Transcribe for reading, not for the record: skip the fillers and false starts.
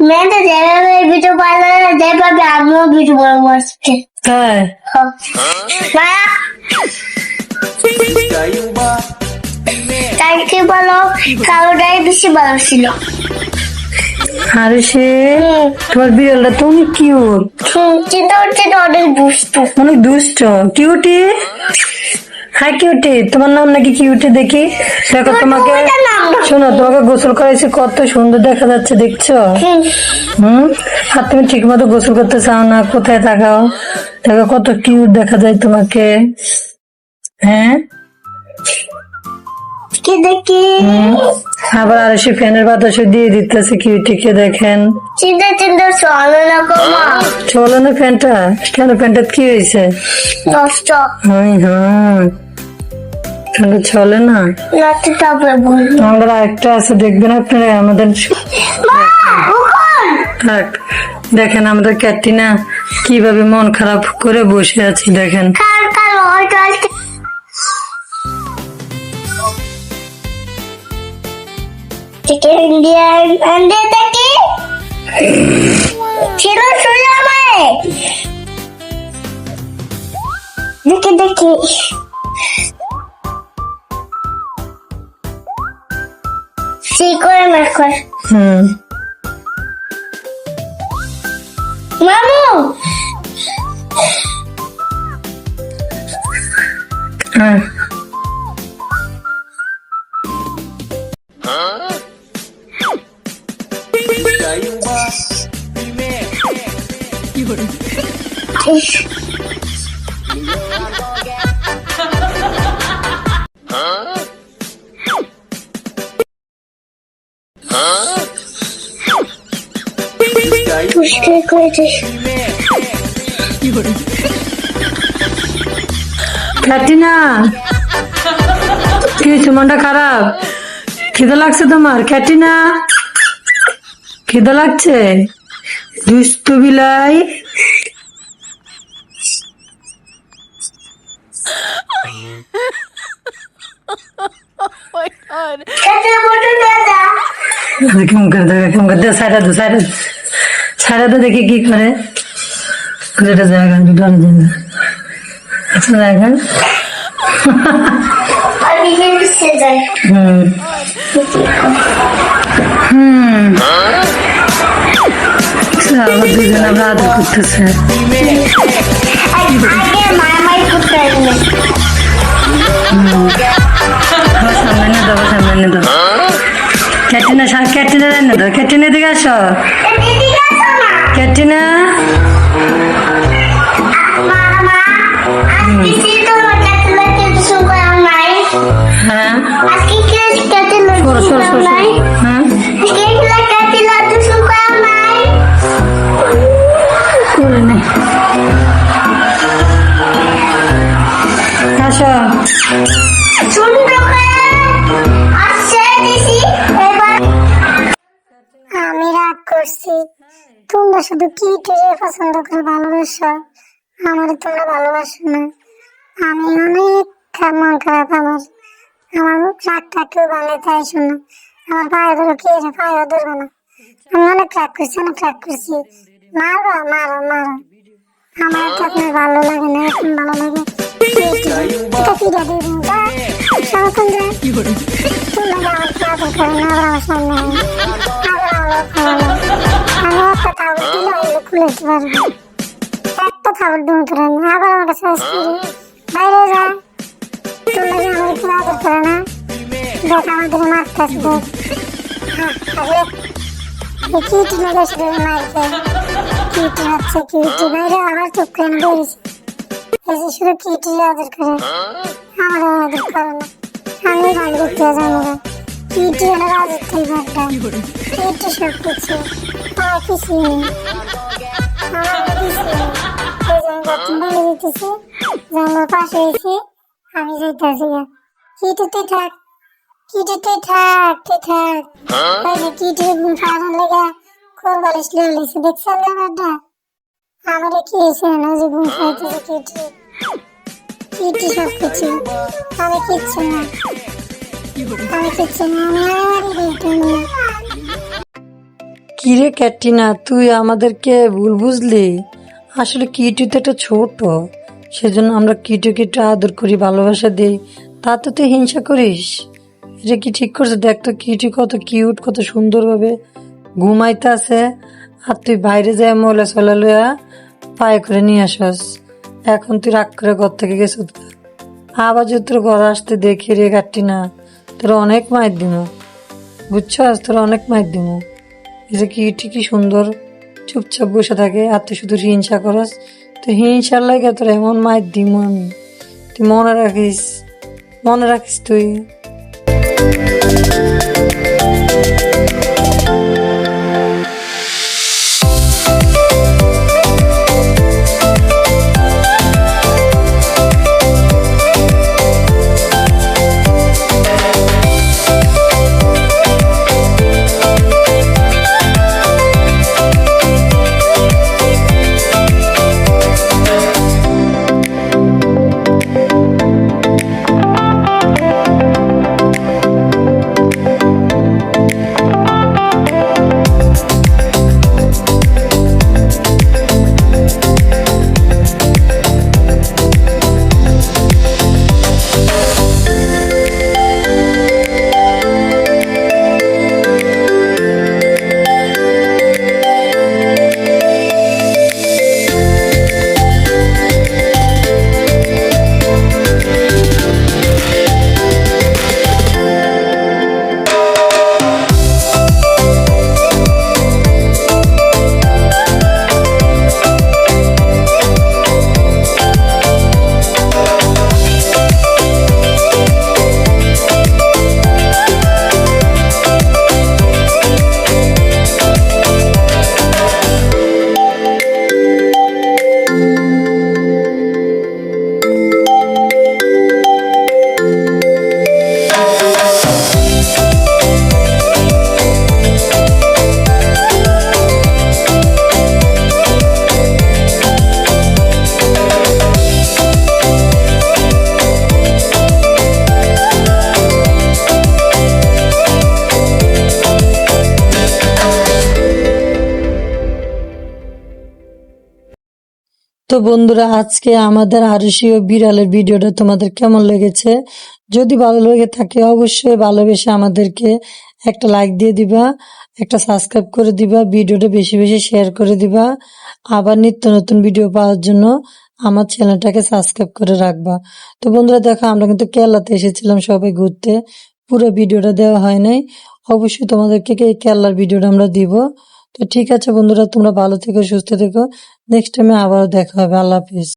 মেয়েটা যেভাবে ভিডিও বানানো যেভাবে আমিও ভিডিও বানাবো আজকে। তাই মায়া তাই কি বলো কালোটাই বেশি ভালো ছিল। আরে সে তোমার বিড়ালটা তো অনেক কিউট, চিন্তা করছে তো অনেক দুষ্ট। অনেক দুষ্ট। কিউটি, হ্যাঁ কিউটি, তোমার নাম নাকি কিউটি? দেখি দেখো তোমাকে, শোনো তোমাকে গোসল করাইছে, কত সুন্দর দেখা যাচ্ছে দেখছো? আর তুমি ঠিক মতো গোসল করতে চাও না, কোথায় তাকাও, দেখো কত কিউট দেখা যায় তোমাকে। হ্যাঁ কি দেখি আবার আর সে ফ্যানের বাতাসে দিয়ে দিতেছে কিউটিকে, দেখেন। চিন্তা চিন্তা চলো না গো মা। চলো না ফ্যানটা, কেন ফ্যানটা কি হয়েছে? নষ্ট হ্যাঁ ফ্যানটা চলে না। নষ্ট তবে বলবো আমাদের আরেকটা আছে, দেখবেন আপনারা আমাদের। থাক, দেখেন আমাদের ক্যাটরিনা কিভাবে মন খারাপ করে বসে আছে, দেখেন। কাল কাল হয়তো আজকে চিকেন ইন্ডিয়ান আন্ডে থেকে ছিল শুনে আমায় দেখে দেখি সেই করে মেখর মামু হ্যাঁ পুষ্টি করেছে ক্যাটরিনা, কি হয়েছে? মনটা খারাপ? খিদে লাগছে তোমার? ক্যাটরিনা খিদে লাগছে? দুষ্টু বিলাই। কেমন করে দেবে, কেমন করে দেবে? সাইডা দো, সাইডা দো, সাইডা দো, দেখি কি করে। যেটা জায়গা দুটো জায়গা, আচ্ছা জায়গা। আবার দুজন আমরা আদর করতেছে। মারামারি করতে আসবে আমার সামনে এনে দাও, সামনে এনে দাও। ক্যাটরিনা, ক্যাটরিনা এনে দাও। ক্যাটরিনা দিকে আসো, ক্যাটরিনা। হ্যাঁ সরো সরো সরো, হ্যাঁ করে নে, আসো। আমি রাগ করছি, তোমরা শুধু কিউটিরে পছন্দ করে ভালোবাসো, আমার তোমরা ভালোবাসো না। আমি অনেক মন খারাপ, আমার রাগটা কেউ বানাইতে আসো না। আমার পায়ে ধরো, কে পায়ে ধরবো না। আমি অনেক রাগ করছি, অনেক রাগ করছি। মারো মারো মারো, আমার তো আপনার ভালো লাগে না, এখন ভালো লাগে এটা ফিরে দেবো যা সারাক্ষণ যা। তোমরা আমার আদর করে না, আবার আমার সামনে আমি একটা থাবড় দিলে ওইগুলো খুলে দিতে পারবো। একটা থাবড় দিতে পারবো, আবার আমার কাছে বাইরে যা। তোমরা যে আমার একটু আদর করে না, দেখ আমাদের মারতে আসবে। কিউটি মেরে এসে মারতে, কিউটি হচ্ছে কিউটি বাইরে আবার চুপ করে বেরিয়েছে। এই যে শুধু কিউটি আদর করে, আমার আদর করে না। আমি গান করতে জানি না, কিউটি হলো রাজত্বের ঘরটা, কিউটি সব কিছু, আমার কিছুই নেই, আমার কিছুই নেই। এই যে আমি যখন বলে দিতেছি জানলার পাশে এসে আমি যাইতেছি, কিউটি তুই থাক, কিউটি তুই থাক, তুই থাক। ওই যে কিউটি ঘুম পাড়ানোর লেগে কোরবালিশ লিয়ে লিছে, দেখছেন ব্যাপারটা? আমার কি হয়েছে না, যে ঘুম পাড়াইতেছে কিউটি, কিউটি সব কিছু, আমি কিচ্ছু না, আমি কিচ্ছু না, আমি আর কিরে ক্যাটরিনা, তুই আমাদেরকে ভুল বুঝলি। আসলে কিটু তো একটা ছোট, সেজন্য আমরা কিটুকে একটু আদর করি, ভালোবাসা দিই। তা তো তুই হিংসা করিস? এটা কি ঠিক করছে? দেখ তো কিটু কত কিউট, কত সুন্দর ভাবে ঘুমাইতে আছে, আর তুই বাইরে যায় ময়লা চলা লইয়া পায়ে করে নিয়ে আসস। এখন তুই রাগ করে ঘর থেকে গেছ, আবার যদি তোর ঘর আসতে দেখি রে ক্যাটরিনা, তোর অনেক মায়ের দিব, বুঝছস? তোর অনেক মায়ের দিব। এই যে কিটি কি সুন্দর চুপচাপ বসে থাকে, আর তুই শুধু হিংসা করস। তুই হিংসার লাগে তোর এমন মায়ের দিব আমি, তুই মনে রাখিস, মনে রাখিস তুই। তো বন্ধুরা, আজকে আমাদের আরুষি ও বিড়ালের ভিডিওটা তোমাদের কেমন লেগেছে? যদি ভালো লেগে থাকে অবশ্যই ভালোবেসে আমাদেরকে একটা লাইক দিয়ে দিবা, একটা সাবস্ক্রাইব করে দিবা, ভিডিওটা বেশি বেশি শেয়ার করে দিবা। আবার নিত্য নতুন ভিডিও পাওয়ার জন্য আমার চ্যানেলটাকে সাবস্ক্রাইব করে রাখবা। তো বন্ধুরা দেখো, আমরা কিন্তু কেরালাতে এসেছিলাম সবাই ঘুরতে, পুরো ভিডিওটা দেওয়া হয় নাই। অবশ্যই তোমাদেরকে এই কেরালার ভিডিওটা আমরা দিব। তো ঠিক আছে বন্ধুরা, তোমরা ভালো থেকো, সুস্থ থেকো। নেক্সট টাইমে আবারও দেখা হবে। আল্লাহ হাফিজ।